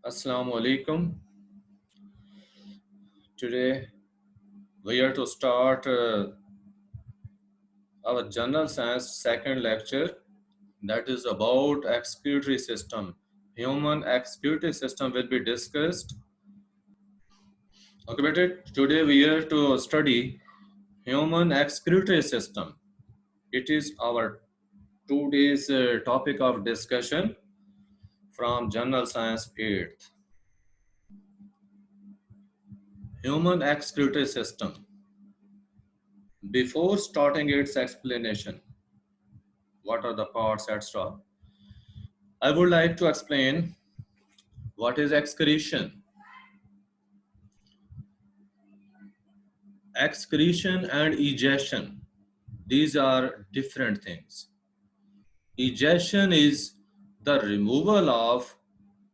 Assalamu alaikum. Today we are to start our general science second lecture, that is about excretory system. Human excretory system will be discussed. Okay, but today we are to study human excretory system. It is our today's topic of discussion from General Science 8th. Human excretory system. Before starting its explanation, what are the parts, etc., I would like to explain what is excretion. Excretion and egestion, these are different things. Egestion is the removal of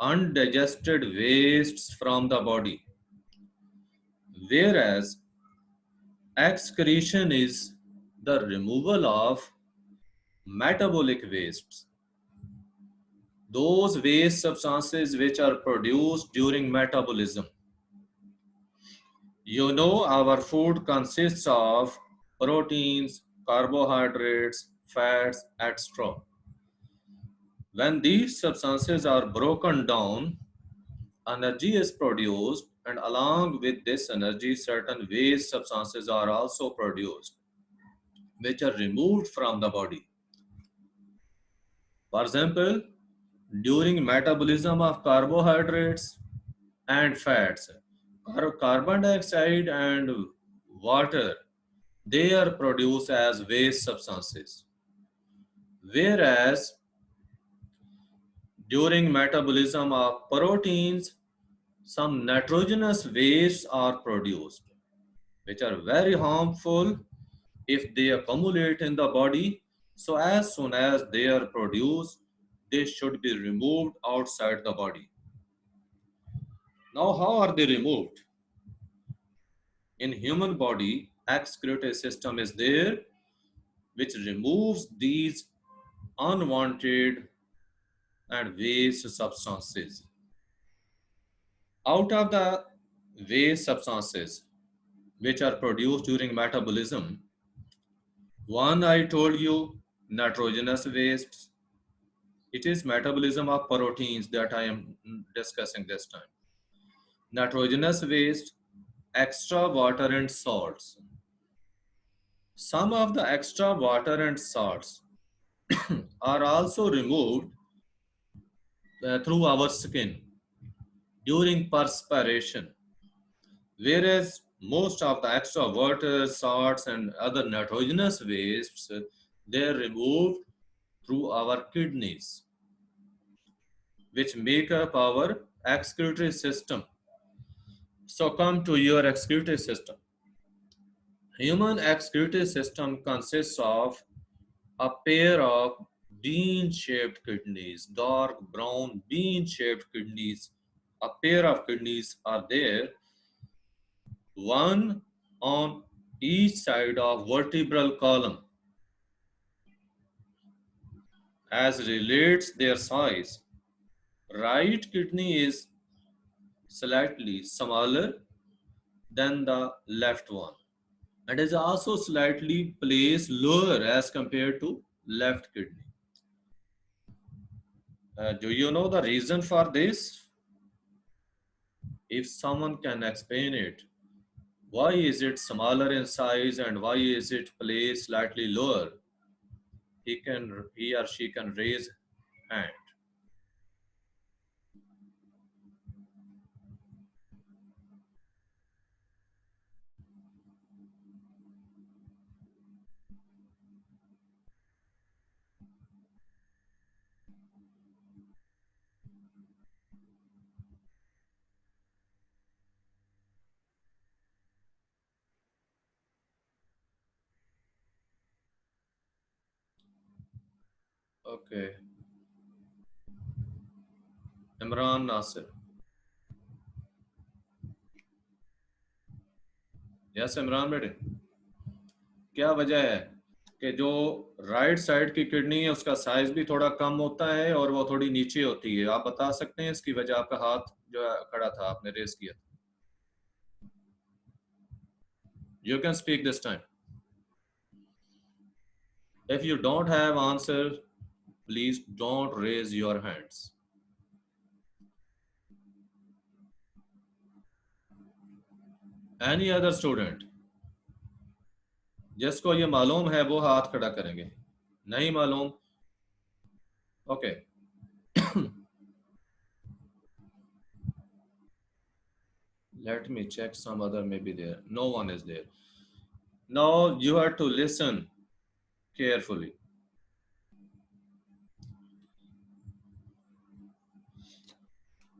undigested wastes from the body, whereas excretion is the removal of metabolic wastes, those waste substances which are produced during metabolism. You know, our food consists of proteins, carbohydrates, fats, etc. When these substances are broken down, energy is produced, and along with this energy, certain waste substances are also produced, which are removed from the body. For example, during metabolism of carbohydrates and fats, carbon dioxide and water, they are produced as waste substances. Whereas during metabolism of proteins, some nitrogenous wastes are produced, which are very harmful if they accumulate in the body. So as soon as they are produced, they should be removed outside the body. Now, how are they removed? In human body, excretory system is there, which removes these unwanted and waste substances. Out of the waste substances which are produced during metabolism, one I told you, nitrogenous wastes. It is metabolism of proteins that I am discussing this time. Nitrogenous waste, extra water and salts. Some of the extra water and salts are also removed through our skin during perspiration, whereas most of the extra water, salts, and other nitrogenous wastes, they're removed through our kidneys, which make up our excretory system. So come to your excretory system. Human excretory system consists of a pair of bean-shaped kidneys, dark brown bean-shaped kidneys. A pair of kidneys are there, one on each side of vertebral column. As relates their size, right kidney is slightly smaller than the left one, and is also slightly placed lower as compared to left kidney. Do you know the reason for this? If someone can explain it, why is it smaller in size and why is it placed slightly lower? He or she can raise hand. Okay, Imran Nasir. Yes, Imran बेटे, क्या वजह है? कि जो right side की kidney है उसका size भी थोड़ा कम होता है और वो थोड़ी नीचे होती है। आप बता सकते हैं इसकी वजह? आपका हाथ जो खड़ा था, आपने रेस किया। You can speak this time. If you don't have answer, please don't raise your hands. Any other student जिसको ये मालूम है वो हाथ खड़ा करेंगे। नहीं मालूम? Okay. Let me check, some other may be there. No one is there. Now you have to listen carefully.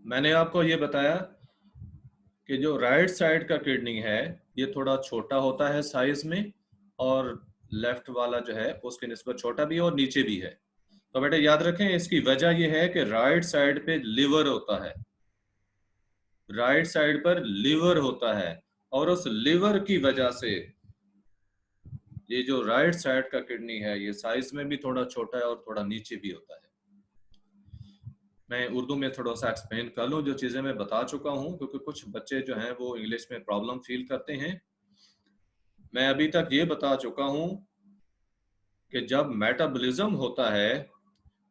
मैंने आपको ये बताया कि जो राइट साइड का किडनी है ये थोड़ा छोटा होता है साइज में, और लेफ्ट वाला जो है उसके निस्बत छोटा भी है और नीचे भी है। तो बेटे याद रखें, इसकी वजह ये है कि राइट साइड पे लिवर होता है, राइट साइड पर लिवर होता है, और उस लिवर की वजह से ये जो राइट साइड का किडनी है ये साइज में भी थोड़ा छोटा है और थोड़ा नीचे भी होता है। मैं उर्दू में थोड़ा सा एक्सप्लेन कर लूँ जो चीज़ें मैं बता चुका हूँ, क्योंकि कुछ बच्चे जो हैं वो इंग्लिश में प्रॉब्लम फील करते हैं। मैं अभी तक ये बता चुका हूँ कि जब मेटाबॉलिज्म होता है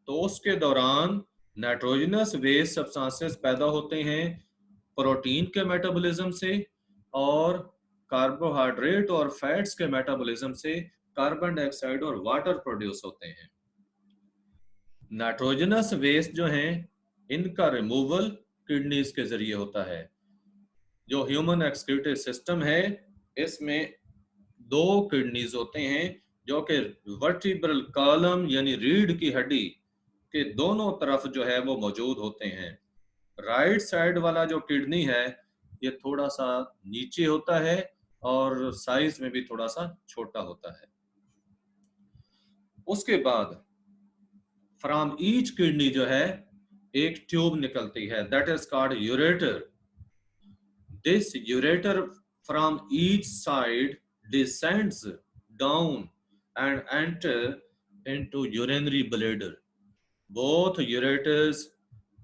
तो उसके दौरान नाइट्रोजनस वेस्ट सब्सटेंसेस पैदा होते हैं प्रोटीन के मेटाबॉलिज्म से, और कार्बोहाइड्रेट और फैट्स के मेटाबॉलिज्म से कार्बन डाइऑक्साइड और वाटर प्रोड्यूस होते हैं। नाइट्रोजनस वेस्ट जो हैं इनका रिमूवल किडनीज के जरिए होता है। जो ह्यूमन एक्सक्रीटरी सिस्टम है इसमें दो किडनीज होते हैं जो कि वर्टिब्रल कॉलम यानी रीढ़ की हड्डी के दोनों तरफ जो है वो मौजूद होते हैं। राइट साइड वाला जो किडनी है ये थोड़ा सा नीचे होता है और साइज में भी थोड़ा सा छोटा होता है। उसके बाद फ्रॉम ईच किडनी जो है एक ट्यूब निकलती है, that is called ureter. This ureter from each side descends down and enter into urinary bladder. Both ureters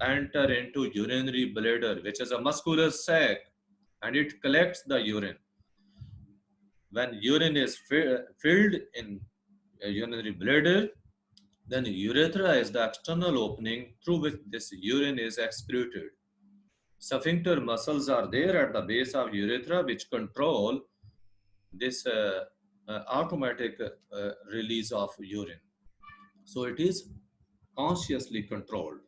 enter into urinary bladder, which is a muscular sac, and it collects the urine. When urine is filled in a urinary bladder, then urethra is the external opening through which this urine is excreted. Sphincter muscles are there at the base of urethra which control this automatic release of urine. So it is consciously controlled.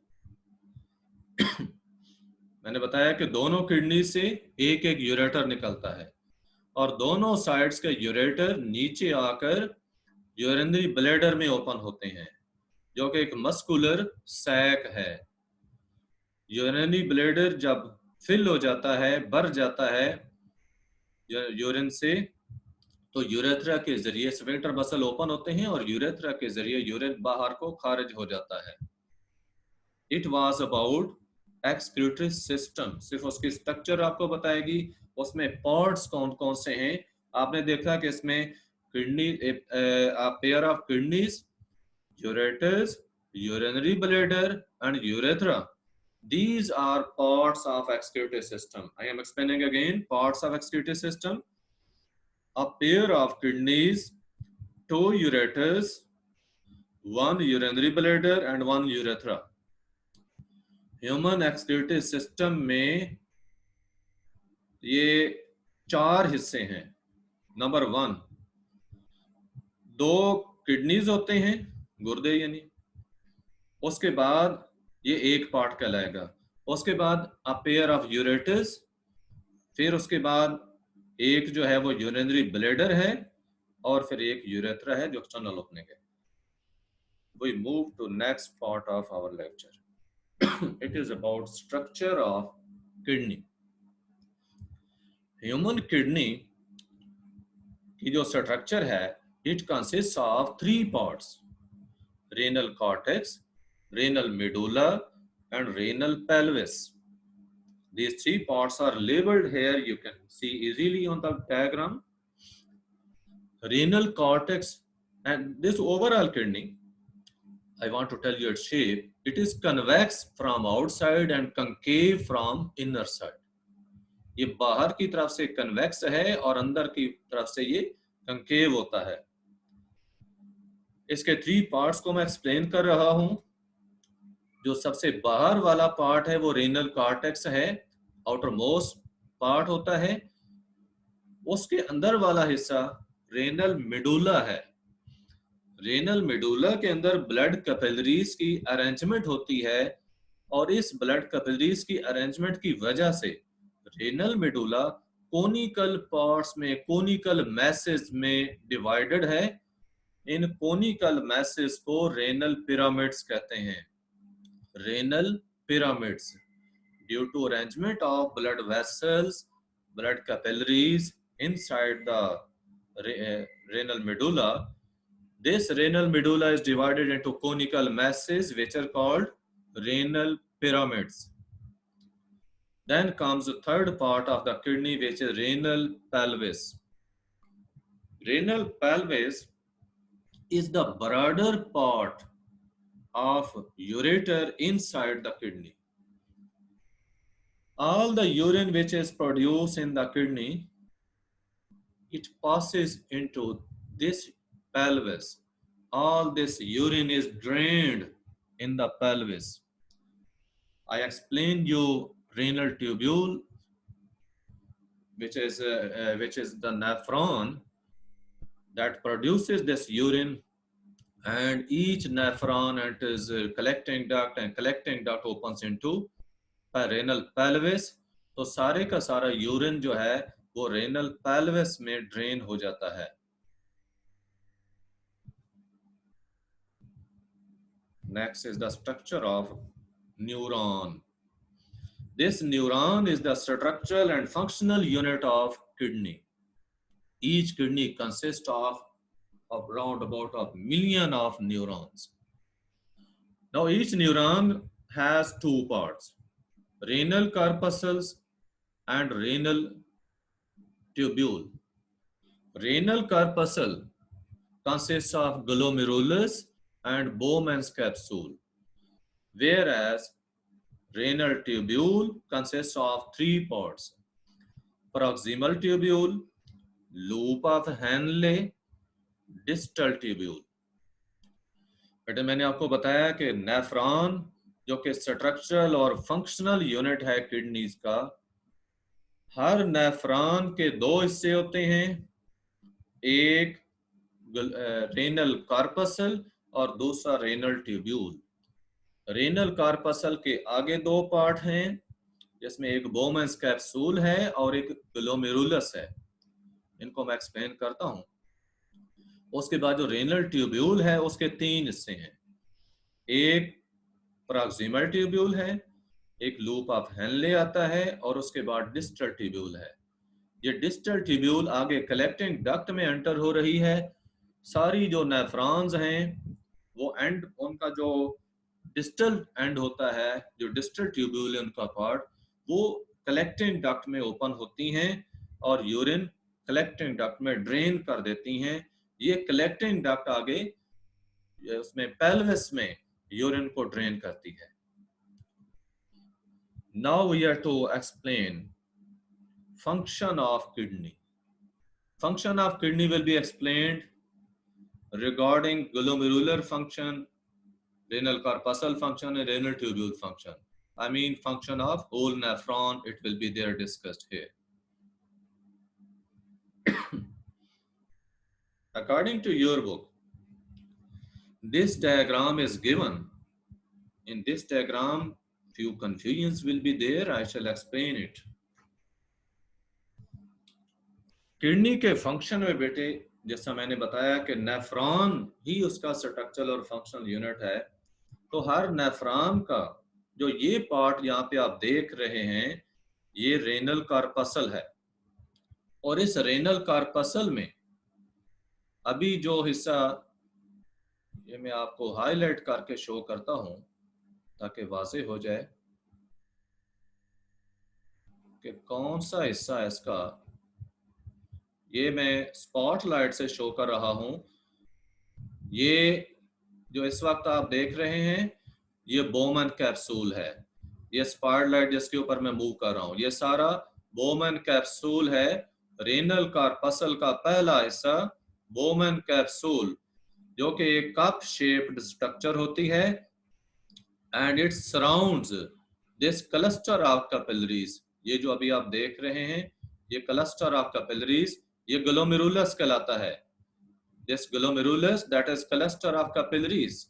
मैंने बताया कि दोनों kidney से एक एक ureter निकलता है और दोनों साइड्स के यूरेटर नीचे आकर यूरिनरी ब्लैडर में ओपन होते हैं जो कि एक मस्कुलर सैक है। यूरिनरी ब्लैडर जब फिल हो जाता है, भर जाता है यूरिन से, तो यूरेथ्रा के जरिए स्फिंक्टर मसल ओपन होते हैं और यूरेथ्रा के जरिए यूरिन बाहर को खारिज हो जाता है। It was about excretory system. सिर्फ उसकी स्ट्रक्चर आपको बताएगी, उसमें पार्ट्स कौन कौन से हैं। आपने देखा कि इसमें kidney, pair of kidneys, ureters, urinary bladder and urethra. These are parts of excretory system. I am explaining again, parts of excretory system. A pair of kidneys, two ureters, one urinary bladder and one urethra. Human excretory system में ये चार हिस्से हैं। Number 1, दो kidneys होते हैं, गुर्दे यानी। उसके बाद ये एक पार्ट कहलाएगा। उसके बाद अ पेयर ऑफ यूरेटर्स, फिर उसके बाद एक जो है वो यूरिनरी ब्लैडर है और फिर एक यूरेथ्रा है जो एक्सटर्नल ओपनिंग है। We move to next part of our lecture. It is about structure of kidney. Human kidney की जो स्ट्रक्चर है, it consists of 3 parts: renal cortex, renal medulla and renal pelvis. These 3 parts are labeled here. You can see easily on the diagram. Renal cortex And this overall kidney, I want to tell you its shape. It is convex from outside and concave from inner side. ये बाहर की तरफ से convex है और अंदर की तरफ से ये कंकेव होता है. इसके 3 पार्ट्स को मैं एक्सप्लेन कर रहा हूं. जो सबसे बाहर वाला पार्ट है वो रेनल कॉर्टेक्स है, आउटर मोस्ट पार्ट होता है. उसके अंदर वाला हिस्सा रेनल मेडुला है. रेनल मेडुला के अंदर ब्लड कैपिलरीज की अरेंजमेंट होती है और इस ब्लड कैपिलरीज की अरेंजमेंट की वजह से रेनल मेडुला कोनिकल पार्ट्स में, कोनिकल मैसेज में डिवाइडेड है. इन कोनिकल मैसेज को रेनल पिरामिड्स कहते हैं. Renal pyramids, due to arrangement of blood vessels, blood capillaries inside the renal medulla. This renal medulla is divided into conical masses which are called renal pyramids. Then comes the third part of the kidney, which is renal pelvis. Renal pelvis is the broader part of ureter inside the kidney. All the urine which is produced in the kidney, it passes into this pelvis. All this urine is drained in the pelvis. I explained you renal tubule, which is the nephron that produces this urine, and each nephron and is collecting duct, and collecting duct opens into renal pelvis. तो सारे का सारा urine जो है वो renal pelvis में drain हो जाता है. Next is the structure of neuron. This neuron is the structural and functional unit of kidney. Each kidney consists of around about a million of neurons. Now each neuron has 2 parts, renal corpuscles and renal tubule. Renal corpuscle consists of glomerulus and Bowman's capsule, whereas renal tubule consists of 3 parts, proximal tubule, loop of Henle, distal tubule. बेटे मैंने आपको बताया कि nephron जो कि structural और functional unit है kidneys का, हर नेफ्रॉन के 2 हिस्से होते हैं, एक रेनल कॉर्पसल और दूसरा रेनल ट्यूब्यूल. रेनल कॉर्पसल के आगे 2 पार्ट हैं जिसमें एक बोमेंस कैप्सूल है और एक ग्लोमेरुलस है. इनको मैं एक्सप्लेन करता हूं. उसके बाद जो रेनल ट्यूब्यूल है उसके 3 हिस्से हैं, एक प्रॉक्सिमल ट्यूब्यूल है, एक लूप ऑफ हेनले आता है और उसके बाद डिस्टल ट्यूब्यूल है. ये डिस्टल ट्यूब्यूल आगे कलेक्टिंग डक्ट में एंटर हो रही है. सारी जो नेफ्रॉन्स हैं वो एंड, उनका जो डिस्टल एंड होता है, जो डिस्टल ट्यूब्यूल है उनका पार्ट, वो कलेक्टिंग डक्ट में ओपन होती हैं और यूरिन कलेक्टिंग डक्ट में ड्रेन कर देती हैं. ये कलेक्टिंग डक्ट आगे उसमें पेल्विस में यूरिन को ड्रेन करती है. Now we are to explain function of kidney. Function of kidney will be explained regarding glomerular function, renal corpuscle function and renal tubule function. I mean function of whole nephron, it will be there discussed here. According to your book, this diagram is given. In this diagram, few confusions will be there. I shall explain it. Kidney के function में बेटे जैसा मैंने बताया कि nephron ही उसका structural और functional unit है. तो हर नेफ्रॉन का जो ये पार्ट यहाँ पे आप देख रहे हैं, ये रेनल कॉर्पसल है. और इस रेनल कॉर्पसल में अभी जो हिस्सा, ये मैं आपको हाईलाइट करके शो करता हूं ताकि वाज़ेह हो जाए कि कौन सा हिस्सा है इसका. ये मैं स्पॉटलाइट से शो कर रहा हूं. ये जो इस वक्त आप देख रहे हैं ये बोमन कैप्सूल है, ये स्पॉटलाइट जिसके ऊपर मैं मूव कर रहा हूं ये सारा बोमन कैप्सूल है। रेनल कार्पसल का पहला हिस्सा बोमन कैप्सूल जो कि एक कप शेप्ड स्ट्रक्चर होती है and it surrounds this cluster of capillaries. ये जो अभी आप देख रहे हैं ये क्लस्टर ऑफ कैपिलरीज ये ग्लोमेरुलस कहलाता है। This glomerulus that is cluster of capillaries.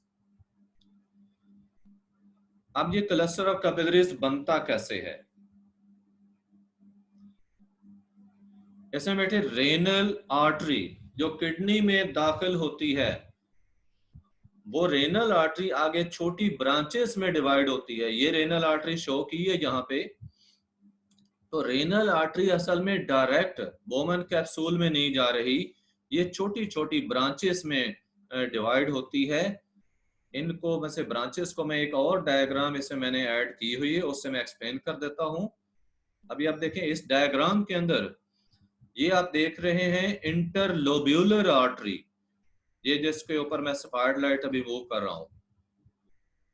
अब ये क्लस्टर ऑफ कैपिलरीज बनता कैसे है? इसमें बेटे रेनल आर्टरी जो किडनी में दाखिल होती है वो रेनल आर्टरी आगे छोटी ब्रांचेस में डिवाइड होती है। ये रेनल आर्टरी शो की है यहाँ पे। तो रेनल आर्टरी असल में डायरेक्ट बोमन कैप्सूल में नहीं जा रही, ये छोटी छोटी ब्रांचेस में डिवाइड होती है। इनको वैसे ब्रांचेस को मैं एक और डायग्राम इसमें मैंने ऐड की हुई है उससे मैं एक्सप्लेन कर देता हूँ। अभी आप देखें इस डायग्राम के अंदर ये आप देख रहे हैं इंटरलोब्यूलर आर्टरी, ये जिसके ऊपर मैं स्पॉटलाइट अभी मूव कर रहा हूं।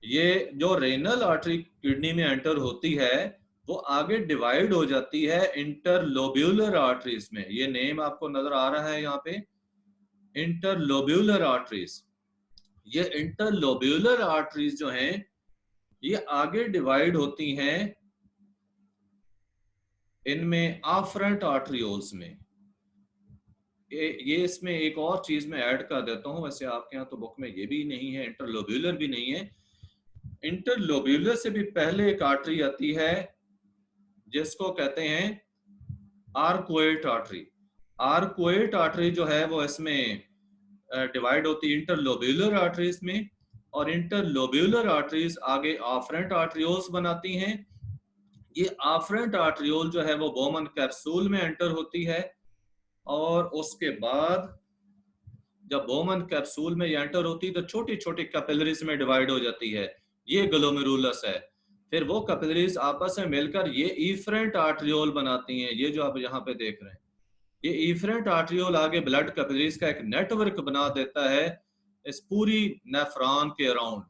ये जो रेनल आर्टरी किडनी में एंटर होती है वो आगे डिवाइड हो जाती है इंटरलोब्यूलर आर्टरीज में। ये नेम आपको नजर आ रहा है यहाँ पे, इंटरलोब्यूलर आर्टरीज। ये इंटरलोब्यूलर आर्टरीज जो हैं ये आगे डिवाइड होती हैं इनमें आफ्रेंट आर्टरियोल्स में। ये इसमें एक और चीज मैं ऐड कर देता हूं, वैसे आपके यहाँ तो बुक में ये भी नहीं है, इंटरलोब्यूलर भी नहीं है। इंटरलोब्यूलर से भी पहले एक आर्टरी आती है जिसको कहते हैं आर्कुएट आर्टरी। आर्कुएट आर्टरी जो है वो इसमें डिवाइड होती है इंटरलोब्यूलर आर्टरीज में, और इंटरलोब्यूलर आर्टरीज आगे आफ्रेंट आर्टरियोल्स बनाती हैं। ये आफ्रेंट आर्टरियोल जो है वो बोमन कैप्सूल में एंटर होती है और उसके बाद जब बोमन कैप्सूल में एंटर होती है तो छोटी छोटी कैपिलरीज में डिवाइड हो जाती है, ये ग्लोमेरुलस है। फिर वो कैपिलरीज आपस में मिलकर ये इफरेंट आर्टरियोल बनाती हैं, ये जो आप यहाँ पे देख रहे हैं। ये इफरेंट आर्टरियोल आगे ब्लड कैपिलरीज का एक नेटवर्क बना देता है इस पूरी नेफ्रॉन के अराउंड,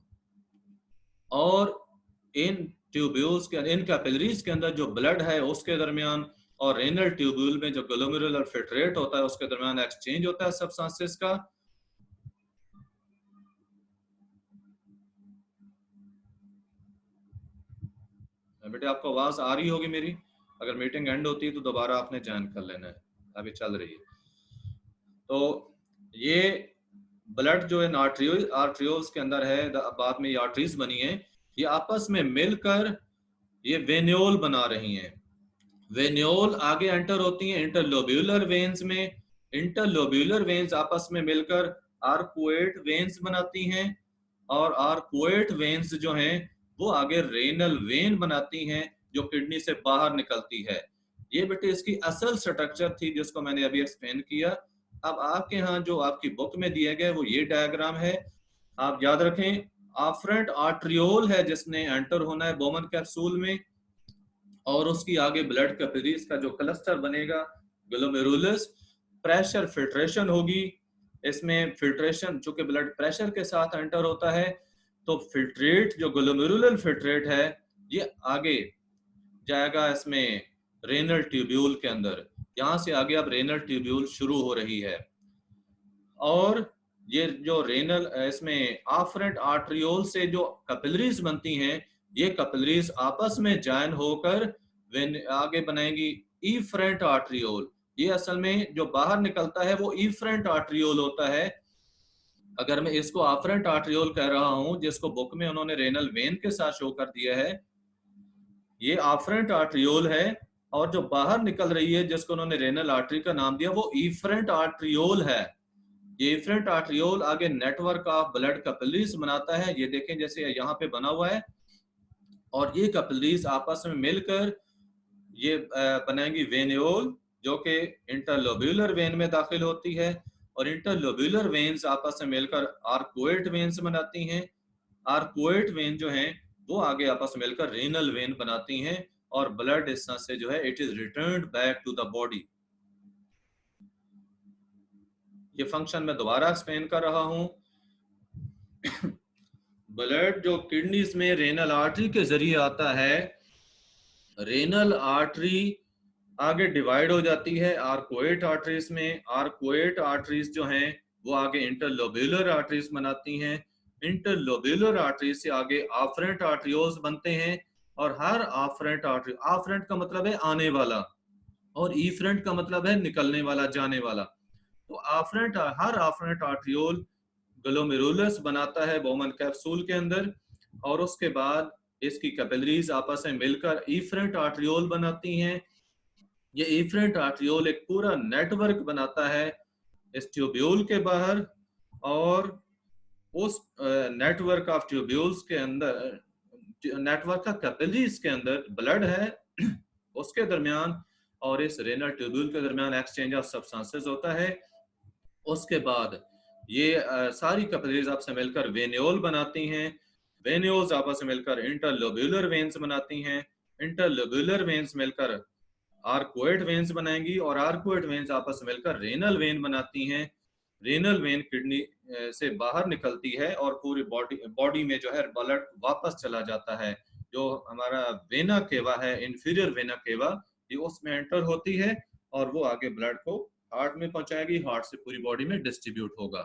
और इन ट्यूब्यूल्स के इन कैपिलरीज के अंदर जो ब्लड है उसके दरमियान और रेनल ट्यूब्यूल में जो ग्लोमेरुलर फिल्ट्रेट होता है उसके दरमियान एक्सचेंज होता है सब्सटेंसेस का। बेटे आपको आवाज आ रही होगी मेरी, अगर मीटिंग एंड होती है तो दोबारा आपने ज्वाइन कर लेना है, अभी चल रही है। तो ये ब्लड जो है आर्ट्रियोल्स के अंदर है, बाद में ये आर्टरीज बनी है, ये आपस में मिलकर ये वेन्योल बना रही हैं। वेन्योल आगे एंटर होती हैं इंटरलोब्यूलर वेन्स में, इंटरलोब्यूलर वेन्स आपस में मिलकर आर्कुएट वेन्स बनाती हैं, और आर्कुएट वेन्स जो हैं वो आगे रेनल वेन बनाती हैं जो किडनी से बाहर निकलती है। ये बेटे इसकी असल स्ट्रक्चर थी जिसको मैंने अभी एक्सप्लेन किया। अब आपके यहाँ जो आपकी बुक में दिया गया है वो ये डायग्राम है, आप याद रखें आफ्रेंट आर्ट्रियोल है जिसने एंटर होना है बोमन कैप्सूल में, और उसकी आगे ब्लड कैपिलरीज का जो क्लस्टर बनेगा ग्लोमेरुलस, प्रेशर फिल्ट्रेशन होगी इसमें। फिल्ट्रेशन चूंकि ब्लड प्रेशर के साथ एंटर होता है तो फिल्ट्रेट जो ग्लोमेरुलर फिल्ट्रेट है ये आगे जाएगा इसमें रेनल ट्यूब्यूल के अंदर। यहाँ से आगे अब रेनल ट्यूब्यूल शुरू हो रही है, और ये जो रेनल इसमें आफ्रेंट आर्टरियोल से जो कैपिलरीज बनती हैं ये कैपिलरीज आपस में जॉइन होकर आगे बनाएंगी इफरेंट आर्टरियोल। ये असल में जो बाहर निकलता है वो इफरेंट आर्टरियोल होता है। अगर मैं इसको आफ्रेंट आर्टरियोल कह रहा हूं जिसको बुक में उन्होंने रेनल वेन के साथ शो कर दिया है, ये आफ्रेंट आर्टरियोल है, और जो बाहर निकल रही है जिसको उन्होंने रेनल आर्टरी का नाम दिया वो इफरेंट आर्टरियोल है। ये इफरेंट आर्टरियोल आगे नेटवर्क ऑफ ब्लड कैपिलरीज बनाता है, ये देखें जैसे यहाँ पे बना हुआ है, और ये कैपिलरीज आपस में मिलकर ये बनाएंगी वेन्योल जो कि इंटरलोब्यूलर वेन में दाखिल होती है, और इंटरलोब्यूलर वेन्स आपस में मिलकर आर्कुएट वेन्स बनाती हैं। आर्कुएट वेन जो हैं वो आगे आपस में मिलकर रेनल वेन बनाती हैं, और ब्लड इस तरह से जो है it is returned back to the body. ये फंक्शन मैं दोबारा एक्सप्लेन कर रहा हूं। ब्लड जो किडनीज में रेनल आर्टरी के जरिए आता है, रेनल आर्टरी आगे डिवाइड हो जाती है आर्कोएट आर्टरीज में। आर्कोएट आर्टरीज जो हैं वो आगे इंटरलोब्यूलर आर्टरीज बनाती हैं। इंटरलोब्यूलर आर्टरीज से आगे आफरेंट आर्टरियोल्स बनते हैं, और हर आफरेंट आर्टरी, आफरेंट का मतलब है आने वाला और ईफरेंट का मतलब है निकलने वाला, जाने वाला। तो आफरेंट, हर आफरेंट आर्टरियोल ग्लोमेरुलस बनाता है बोमन कैप्सूल के अंदर, और उसके बाद इसकी कैपिलरीज आपस में मिलकर इफरेंट आर्टरियोल बनाती हैं। ये इफरेंट आर्टरियोल एक पूरा नेटवर्क बनाता है इस ट्यूब्यूल के बाहर, और उस नेटवर्क ऑफ ट्यूब्यूल्स के अंदर, नेटवर्क का कैपिलरीज के अंदर ब्लड है, उसके दरमियान और इस रेनल ट्यूब्यूल के दरमियान एक्सचेंज ऑफ सब्सटेंसेस होता है। उसके बाद ये सारी कैपिलरीज आपस में मिलकर वेन्योल बनाती हैं। वेन्योल्स आपस में मिलकर इंटरलोब्यूलर वेन्स बनाती हैं। इंटरलोब्यूलर वेन्स मिलकर आर्कोएट वेन्स बनाएंगी, और आर्कोएट वेन्स आपस में मिलकर रेनल वेन बनाती हैं। रेनल वेन किडनी से बाहर निकलती है और पूरी बॉडी में जो है ब्लड वापस चला जाता है। जो हमारा वेना केवा है, इंफीरियर वेना केवा, ये उसमें एंटर होती है और वो आगे ब्लड को हार्ट में पहुंचाएगी, हार्ट से पूरी बॉडी में डिस्ट्रीब्यूट होगा।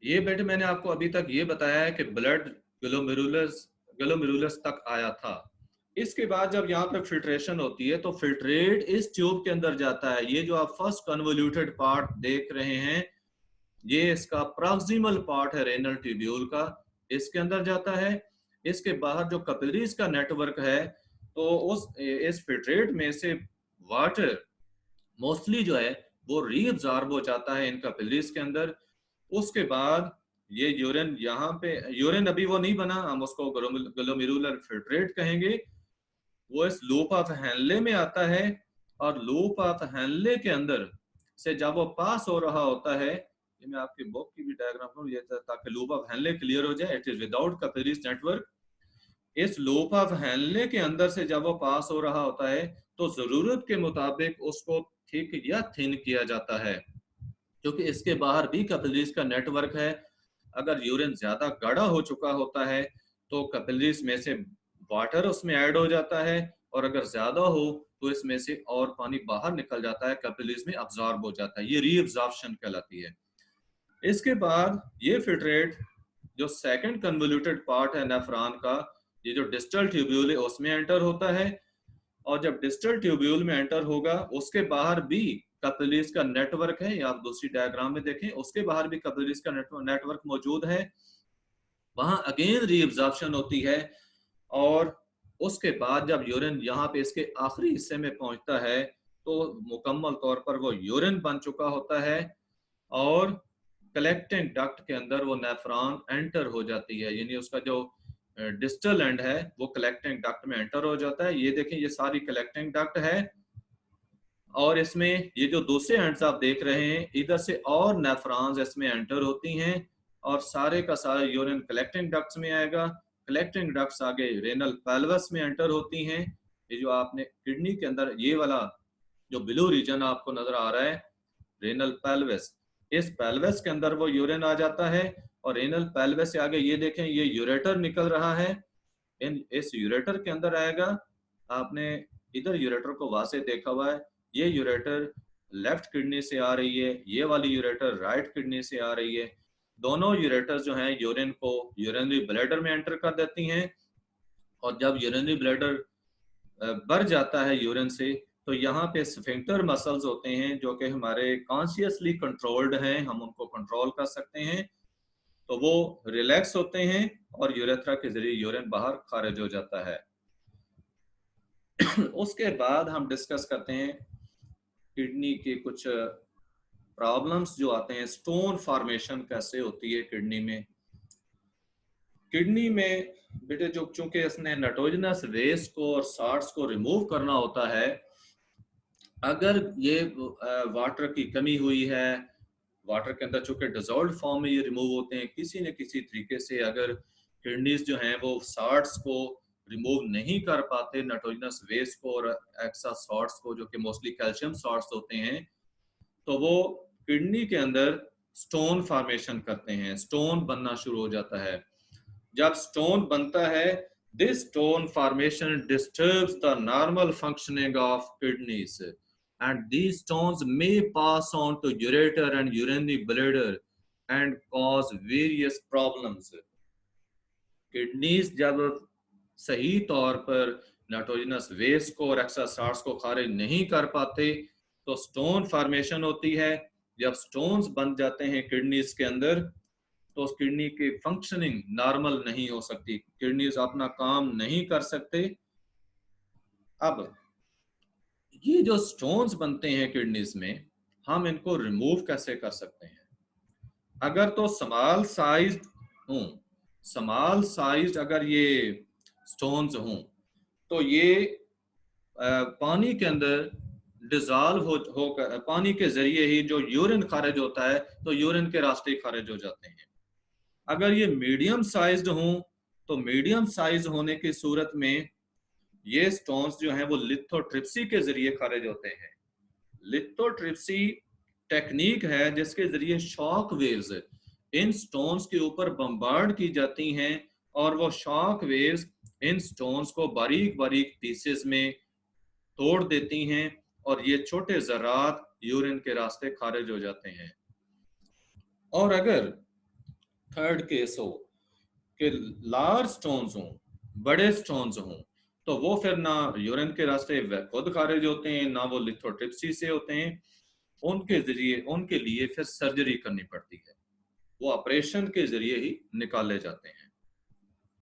ये बेटे मैंने आपको अभी तक ये बताया है कि ब्लड ग्लोमेरुलस तक आया था। इसके बाद जब यहाँ पे फिल्ट्रेशन होती है तो फिल्ट्रेट इस ट्यूब के अंदर जाता है। ये जो आप फर्स्ट कन्वोल्यूटेड पार्ट देख रहे हैं, ये इसका प्रॉक्सिमल पार्ट है रेनल ट्यूब्यूल का, इसके अंदर जाता है। इसके बाहर जो कैपिलरीज का नेटवर्क है, तो इस फिल्ट्रेट में से वाटर मोस्टली जो है वो रीअब्सॉर्ब हो जाता है इन कैपिलरीज के अंदर। उसके बाद ये यूरिन, यहाँ पे यूरिन अभी वो नहीं बना, हम उसको ग्लोमेरुलर फिल्ट्रेट कहेंगे। वो इस लूप ऑफ हेनले में आता है, और लूप ऑफ हेनले के अंदर से जब वो पास हो रहा होता है, ये मैं आपकी बुक की भी डायग्राम करूं ये ताकि लूप ऑफ हेनले क्लियर हो जाए। It is without capillaries network. इस लूप ऑफ हेनले के अंदर से जब वो पास हो रहा होता है तो जरूरत के मुताबिक उसको थिक या थिन किया जाता है, क्योंकि इसके बाहर भी कैपिलरीज का नेटवर्क है। अगर यूरिन ज्यादा गाढ़ा हो चुका होता है तो कैपिलरीज में से वाटर उसमें ऐड हो जाता है, और अगर ज्यादा हो तो इसमें से और पानी बाहर निकल जाता है, कैपिलरीज में अब्सॉर्ब हो जाता है। ये रीअब्सॉर्प्शन कहलाती है। इसके बाद ये फिल्ट्रेट जो सेकंड कन्वोल्यूटेड पार्ट है नेफ्रॉन का, ये जो डिस्टल ट्यूब्यूल है उसमें एंटर होता है, और जब डिस्टल ट्यूब्यूल में एंटर होगा उसके बाहर भी कैपिलरीज का नेटवर्क है। आप दूसरी डायग्राम में देखें, उसके बाहर भी कैपिलरीज का नेटवर्क मौजूद है। वहां अगेन रीअब्सॉर्प्शन होती है, और उसके बाद जब यूरिन यहाँ पे इसके आखिरी हिस्से में पहुंचता है तो मुकम्मल तौर पर वो यूरिन बन चुका होता है, और कलेक्टिंग डक्ट के अंदर वो नेफ्रॉन एंटर हो जाती है, यानी उसका जो डिस्टल एंड है वो कलेक्टिंग डक्ट में एंटर हो जाता है। ये देखें, ये सारी कलेक्टिंग डक्ट है, और इसमें ये जो दूसरे एंड्स आप देख रहे हैं, इधर से और नेफ्रॉन्स इसमें एंटर होती हैं, और सारे का सारा यूरिन कलेक्टिंग डक्ट्स में आएगा। कलेक्टिंग डक्ट्स आगे रेनल पेल्वस में एंटर होती हैं। ये जो आपने किडनी के अंदर ये वाला जो ब्लू रीजन आपको नजर आ रहा है, रेनल पेल्वस, इस पेल्वस के अंदर वो यूरिन आ जाता है, और रेनल पेल्वस से आगे ये देखें, ये यूरेटर निकल रहा है। इस यूरेटर के अंदर आएगा। आपने इधर यूरेटर को वासे देखा हुआ है, ये यूरेटर लेफ्ट किडनी से आ रही है, ये वाली यूरेटर राइट किडनी से आ रही है। दोनों यूरेटर्स जो हैं यूरिन को यूरिनरी ब्लैडर में एंटर कर देती हैं, और जब यूरिनरी ब्लैडर भर जाता है यूरिन से, तो यहाँ पे स्फिंक्टर मसल्स होते हैं जो कि हमारे कॉन्शियसली कंट्रोल्ड हैं, हम उनको कंट्रोल कर सकते हैं। तो वो रिलैक्स होते हैं और यूरेथ्रा के जरिए यूरिन बाहर खारिज हो जाता है। उसके बाद हम डिस्कस करते हैं किडनी के कुछ प्रॉब्लम्स जो आते हैं। स्टोन फॉर्मेशन कैसे होती है किडनी में। किडनी में बेटे जो चूंकि इसने नाइट्रोजनस वेस्ट को और साल्ट्स को रिमूव करना होता है, अगर ये वाटर की कमी हुई है, वाटर के अंदर चूंकि डिजॉल्व फॉर्म में ये रिमूव होते हैं, किसी न किसी तरीके से अगर किडनीज जो हैं वो साल्ट्स को रिमूव नहीं कर पाते, नाइट्रोजनस वेस्ट को और एक्स्ट्रा साल्ट्स को, जो कि मोस्टली कैल्शियम साल्ट्स होते हैं, तो वो किडनी के अंदर स्टोन फॉर्मेशन करते हैं, स्टोन बनना शुरू हो जाता है। जब स्टोन बनता है, this stone formation disturbs the normal functioning of kidneys and these stones may pass on to ureter and urinary bladder and cause various problems. Kidneys जब सही तौर पर नाइट्रोजनस वेस्ट को और एक्स्ट्रा सॉल्ट्स को खारिज नहीं कर पाते तो स्टोन फॉर्मेशन होती है। जब स्टोन्स बन जाते हैं किडनीज के अंदर तो उस किडनी की फंक्शनिंग नॉर्मल नहीं हो सकती, किडनीज अपना काम नहीं कर सकते। अब ये जो स्टोन्स बनते हैं किडनीज में, हम इनको रिमूव कैसे कर सकते हैं? अगर तो हूँ स्मॉल साइज अगर ये स्टोन्स हों तो ये पानी के अंदर डिजॉल्व होकर पानी के जरिए ही जो यूरिन खारिज होता है तो यूरिन के रास्ते खारिज हो जाते हैं। अगर ये मीडियम साइज्ड हों तो मीडियम साइज होने की सूरत में ये स्टोन्स जो हैं वो लिथोट्रिप्सी के जरिए खारिज होते हैं। लिथोट्रिप्सी टेक्निक है जिसके जरिए शॉक वेव्स इन स्टोन्स के ऊपर बम्बार्ड की जाती हैं और वो शॉक वेव्स इन स्टोन्स को बारीक बारीक पीसेस में तोड़ देती हैं और ये छोटे ज़रात यूरिन के रास्ते खारिज हो जाते हैं। और अगर थर्ड केस हो कि लार्ज स्टोन्स हों, बड़े स्टोन्स हों, तो वो फिर ना यूरिन के रास्ते खुद खारिज होते हैं ना वो लिथोट्रिप्सी से होते हैं। उनके जरिए उनके लिए फिर सर्जरी करनी पड़ती है, वो ऑपरेशन के जरिए ही निकाले जाते हैं।